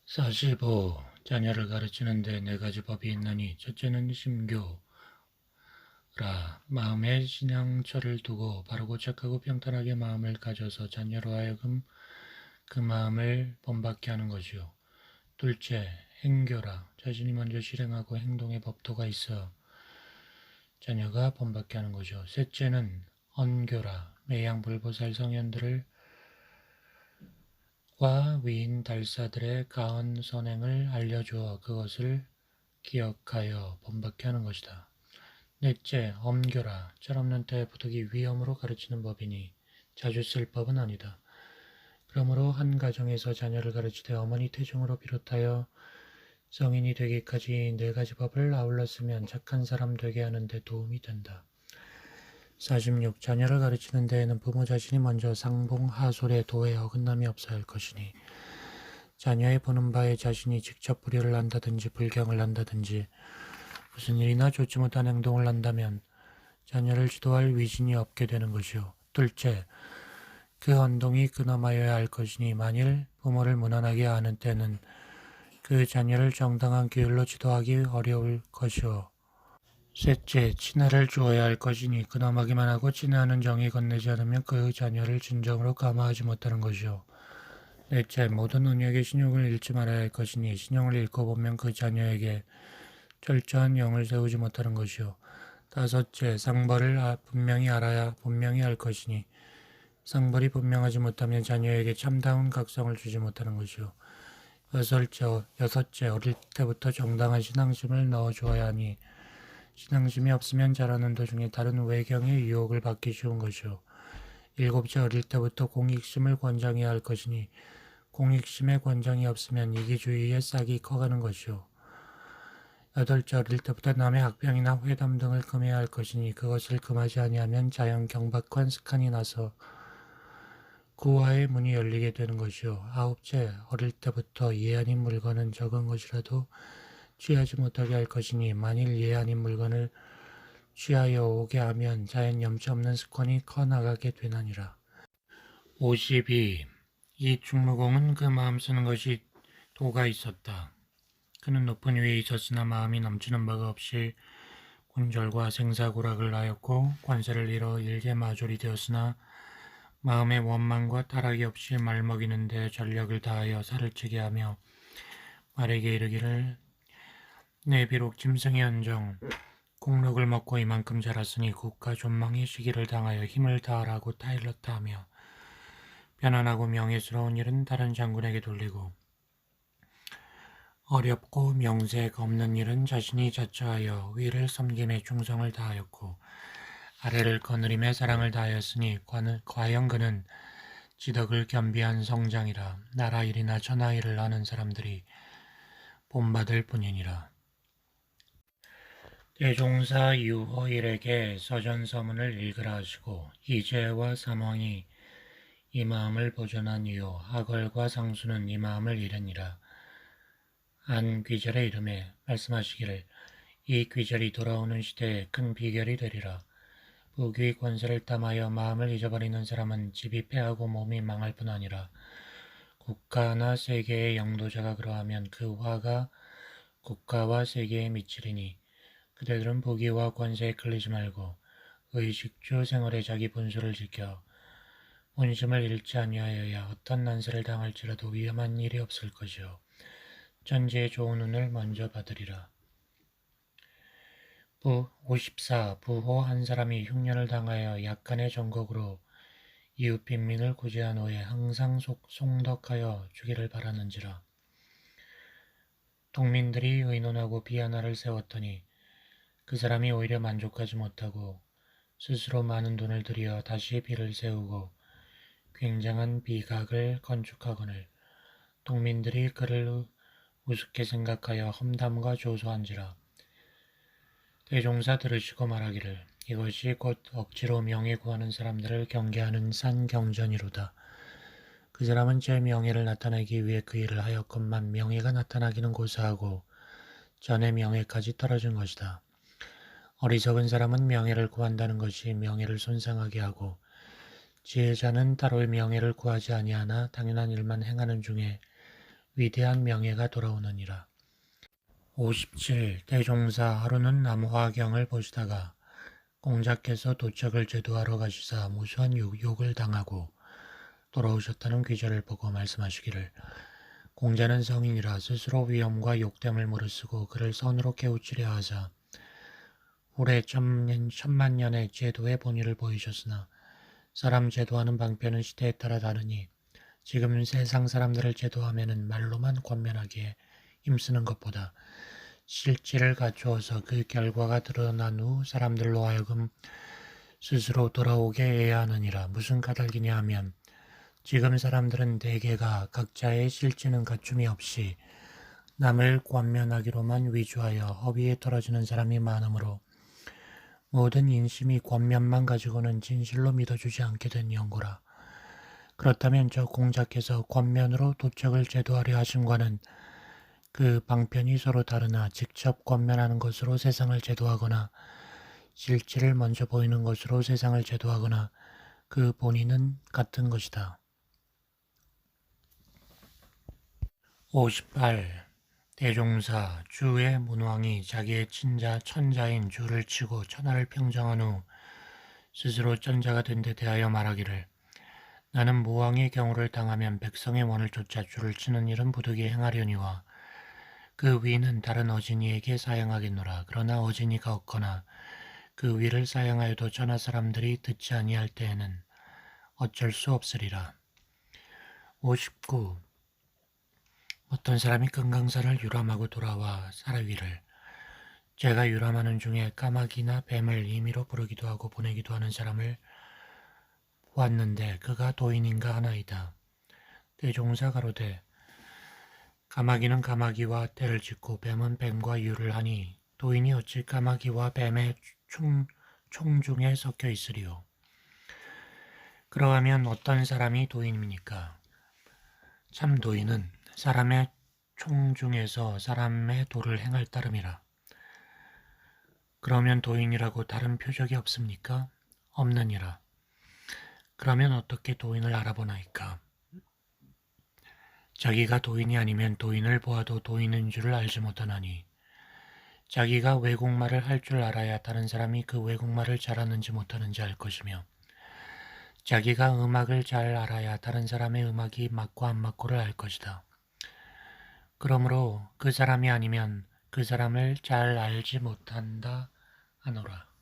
45. 자녀를 가르치는 데 네 가지 법이 있나니 첫째는 심교라. 마음에 신앙처를 두고 바르고 착하고 평탄하게 마음을 가져서 자녀로 하여금 그 마음을 본받게 하는 것이요. 둘째, 행교라. 자신이 먼저 실행하고 행동의 법도가 있어 자녀가 본받게 하는 것이요. 셋째는 언교라. 매양불보살 성현들을 과 위인 달사들의 가언 선행을 알려주어 그것을 기억하여 본받게 하는 것이다. 넷째, 엄교라. 철없는 때에 부득이 위험으로 가르치는 법이니 자주 쓸 법은 아니다. 그러므로 한 가정에서 자녀를 가르치되 어머니 태중으로 비롯하여 성인이 되기까지 네 가지 법을 아울러 쓰면 착한 사람 되게 하는 데 도움이 된다. 46. 자녀를 가르치는 데에는 부모 자신이 먼저 상봉하솔의 도에 어긋남이 없어야 할 것이니 자녀의 보는 바에 자신이 직접 불효를 한다든지 불경을 한다든지 무슨 일이나 좋지 못한 행동을 한다면 자녀를 지도할 위신이 없게 되는 것이요. 둘째, 그 언동이 끊어마여야 할 것이니 만일 부모를 무난하게 아는 때는 그 자녀를 정당한 규율로 지도하기 어려울 것이요. 셋째, 친애를 주어야 할 것이니 근엄하기만 하고 친애하는 정이 건네지 않으면 그 자녀를 진정으로 감화하지 못하는 것이요. 넷째, 모든 은역의 신용을 잃지 말아야 할 것이니 신용을 잃고 보면 그 자녀에게 철저한 영을 세우지 못하는 것이요. 다섯째, 상벌을 분명히 알아야 분명히 할 것이니 상벌이 분명하지 못하면 자녀에게 참다운 각성을 주지 못하는 것이요. 여섯째, 어릴 때부터 정당한 신앙심을 넣어주어야 하니 신앙심이 없으면 자라는 도중에 다른 외경의 유혹을 받기 쉬운 것이요. 일곱째, 어릴 때부터 공익심을 권장해야 할 것이니 공익심의 권장이 없으면 이기주의의 싹이 커가는 것이요. 여덟째, 어릴 때부터 남의 악병이나 회담 등을 금해야 할 것이니 그것을 금하지 아니하면 자연 경박한 습관이 나서 구화의 문이 열리게 되는 것이요. 아홉째, 어릴 때부터 예 아닌 물건은 적은 것이라도 취하지 못하게 할 것이니 만일 예 아닌 물건을 취하여 오게 하면 자연 염치 없는 습관이 커나가게 되나니라. 52. 이 충무공은 그 마음 쓰는 것이 도가 있었다. 그는 높은 위에 있었으나 마음이 넘치는 바가 없이 군절과 생사고락을 하였고 관세를 잃어 일개 마졸이 되었으나 마음의 원망과 타락이 없이 말먹이는 데 전력을 다하여 살을 찌게 하며 말에게 이르기를 내 비록 짐승의 헌정 공력을 먹고 이만큼 자랐으니 국가 존망의 시기를 당하여 힘을 다하라고 타일렀다 하며 편안하고 명예스러운 일은 다른 장군에게 돌리고 어렵고 명색 없는 일은 자신이 자처하여 위를 섬김에 충성을 다하였고 아래를 거느림에 사랑을 다하였으니 과연 그는 지덕을 겸비한 성장이라 나라 일이나 천하 일을 하는 사람들이 본받을 뿐이니라. 대종사 유허일에게 서전서문을 읽으라 하시고 이재와 삼왕이 이 마음을 보존한 이후 하걸과 상수는 이 마음을 잃으니라. 안 귀절의 이름에 말씀하시기를 이 귀절이 돌아오는 시대에 큰 비결이 되리라. 부귀 권세를 탐하여 마음을 잊어버리는 사람은 집이 패하고 몸이 망할 뿐 아니라 국가나 세계의 영도자가 그러하면 그 화가 국가와 세계에 미치리니 그대들은 부귀와 권세에 끌리지 말고 의식주 생활에 자기 분수를 지켜 본심을 잃지 아니하여야 어떤 난세를 당할지라도 위험한 일이 없을 것이요 천지의 좋은 운을 먼저 받으리라. 54. 부호 한 사람이 흉년을 당하여 약간의 전곡으로 이웃 빈민을 구제한 후에 항상 송덕하여 주기를 바라는지라. 동민들이 의논하고 비 하나를 세웠더니 그 사람이 오히려 만족하지 못하고 스스로 많은 돈을 들여 다시 비를 세우고 굉장한 비각을 건축하거늘 동민들이 그를 우습게 생각하여 험담과 조소한지라. 대종사 들으시고 말하기를 이것이 곧 억지로 명예 구하는 사람들을 경계하는 산 경전이로다. 그 사람은 제 명예를 나타내기 위해 그 일을 하였건만 명예가 나타나기는 고사하고 전의 명예까지 떨어진 것이다. 어리석은 사람은 명예를 구한다는 것이 명예를 손상하게 하고 지혜자는 따로 명예를 구하지 아니하나 당연한 일만 행하는 중에 위대한 명예가 돌아오느니라. 57. 대종사 하루는 남화경을 보시다가 공자께서 도적을 제도하러 가시사 무수한 욕을 당하고 돌아오셨다는 귀절을 보고 말씀하시기를 공자는 성인이라 스스로 위험과 욕됨을 무릅쓰고 그를 선으로 깨우치려 하자 올해 천만 년의 제도의 본의를 보이셨으나 사람 제도하는 방편은 시대에 따라 다르니 지금 세상 사람들을 제도하면은 말로만 권면하기에 힘쓰는 것보다 실질을 갖추어서 그 결과가 드러난 후 사람들로 하여금 스스로 돌아오게 해야 하느니라. 무슨 까닭이냐 하면 지금 사람들은 대개가 각자의 실질은 갖춤이 없이 남을 권면하기로만 위주하여 허위에 떨어지는 사람이 많으므로 모든 인심이 권면만 가지고는 진실로 믿어주지 않게 된 연고라. 그렇다면 저 공자께서 권면으로 도적을 제도하려 하심과는 그 방편이 서로 다르나 직접 권면하는 것으로 세상을 제도하거나 실질을 먼저 보이는 것으로 세상을 제도하거나 그 본의는 같은 것이다. 58. 대종사 주의 문왕이 자기의 친자 천자인 주를 치고 천하를 평정한 후 스스로 천자가 된 데 대하여 말하기를 나는 무왕의 경우를 당하면 백성의 원을 쫓아 주를 치는 일은 부득이 행하려니와 그 위는 다른 어진이에게 사양하겠노라. 그러나 어진이가 없거나 그 위를 사양하여도 천하 사람들이 듣지 아니할 때에는 어쩔 수 없으리라. 59. 어떤 사람이 금강산을 유람하고 돌아와 사라위를 제가 유람하는 중에 까마귀나 뱀을 임의로 부르기도 하고 보내기도 하는 사람을 보았는데 그가 도인인가 하나이다. 대종사 가로되 까마귀는 까마귀와 때를 짓고 뱀은 뱀과 유를 하니 도인이 어찌 까마귀와 뱀의 총중에 섞여 있으리요. 그러하면 어떤 사람이 도인입니까? 참 도인은 사람의 총중에서 사람의 도를 행할 따름이라. 그러면 도인이라고 다른 표적이 없습니까? 없느니라. 그러면 어떻게 도인을 알아보나이까? 자기가 도인이 아니면 도인을 보아도 도인인 줄을 알지 못하나니 자기가 외국말을 할 줄 알아야 다른 사람이 그 외국말을 잘하는지 못하는지 알 것이며 자기가 음악을 잘 알아야 다른 사람의 음악이 맞고 안 맞고를 알 것이다. 그러므로 그 사람이 아니면 그 사람을 잘 알지 못한다 하노라.